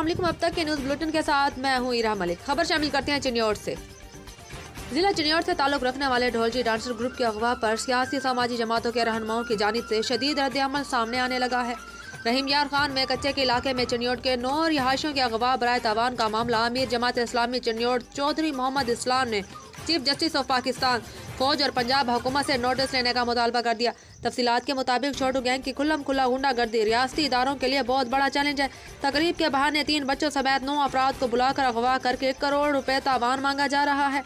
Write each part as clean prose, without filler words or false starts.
अस्सलाम वालेकुम। अब तक के न्यूज़ बुलेटिन के साथ मैं हूँ इरा मलिक। खबर शामिल करते हैं चिन्नौर से। जिला चिन्नौर से ताल्लुक रखने वाले ढोलची डांसर ग्रुप के अगवा पर सियासी समाजी जमातों के रहनुमाओं की जानिब से शदीद रद्द-ए-अमल सामने आने लगा है। रहीम यार खान में कच्चे के इलाके में चिन्नौर के 9 रिहायशियों के अगवा बराए तावान का मामला अमीर जमात इस्लामी चिन्नौर चौधरी मोहम्मद इस्लाम ने चीफ जस्टिस ऑफ पाकिस्तान, फौज और पंजाब हुकूमत से नोटिस लेने का मुतालबा कर दिया। तफसीलात के मुताबिक छोटू गैंग की खुल्लम खुल्ला गुंडागर्दी रियासती इदारों के लिए बहुत बड़ा चैलेंज है। तकरीब के बहाने 3 बच्चों समेत 9 अफराद को बुलाकर अगवा करके 1 करोड़ रुपए तावान मांगा जा रहा है।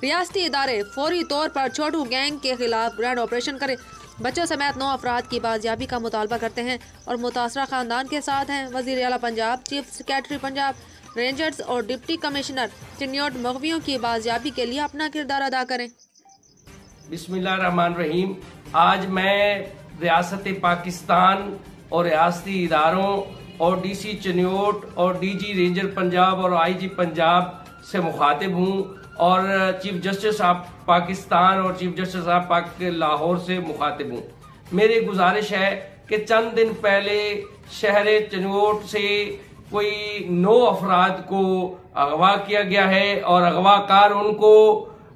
रियासती इदारे फौरी तौर पर छोटू गैंग के खिलाफ ग्रैंड ऑपरेशन करें। बच्चों समेत 9 अफराद की बाजियाबी का मुतालबा करते हैं और मुतासरा खानदान के साथ हैं वज़ीर आला Punjab, chief secretary Punjab, rangers और डिप्टी कमिश्नर चिन्नौर मगवियों की बाजियाबी के लिए अपना किरदार अदा करें। बिस्मिल्लाहिर्रहमानिर्रहीम। आज मैं रियासत पाकिस्तान और रियासती इदारों और डीसी चिन्नौर और डीजी रेंजर पंजाब और आईजी पंजाब से मुखातिब हूँ और चीफ जस्टिस ऑफ पाकिस्तान और चीफ जस्टिस ऑफ लाहौर से मुखातिब हूँ। मेरी गुजारिश है कि चंद दिन पहले शहर चिन्नौर से कोई 9 अफराद को अगवा किया गया है और अगवाकार उनको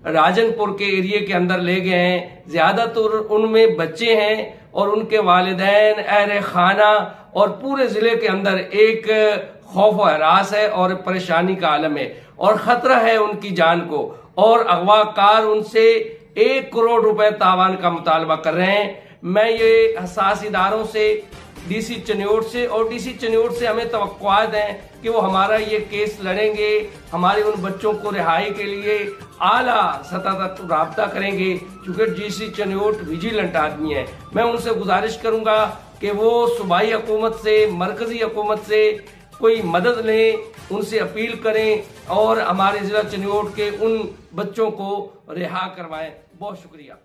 राजनपुर के एरिया के अंदर ले गए हैं। ज्यादातर उनमें बच्चे हैं और उनके वालिदैन, अहले खाना और पूरे जिले के अंदर एक खौफ व हरास है और परेशानी का आलम है और खतरा है उनकी जान को। और अगवाकार उनसे 1 करोड़ रुपए तावान का मुतालबा कर रहे हैं। मैं ये हसास इदारों से, डीसी चिन्नौर से और डीसी चिन्नौर से हमें तवक्कुआत हैं कि वो हमारा ये केस लड़ेंगे, हमारे उन बच्चों को रिहाई के लिए आला सतह तक राब्ता करेंगे, क्योंकि डीसी चिन्नौर विजिलेंट आदमी है। मैं उनसे गुजारिश करूंगा कि वो सूबाई हुकूमत से, मरकजी हुकूमत से कोई मदद लें, उनसे अपील करें और हमारे जिला चिन्नौर के उन बच्चों को रिहा करवाएं। बहुत शुक्रिया।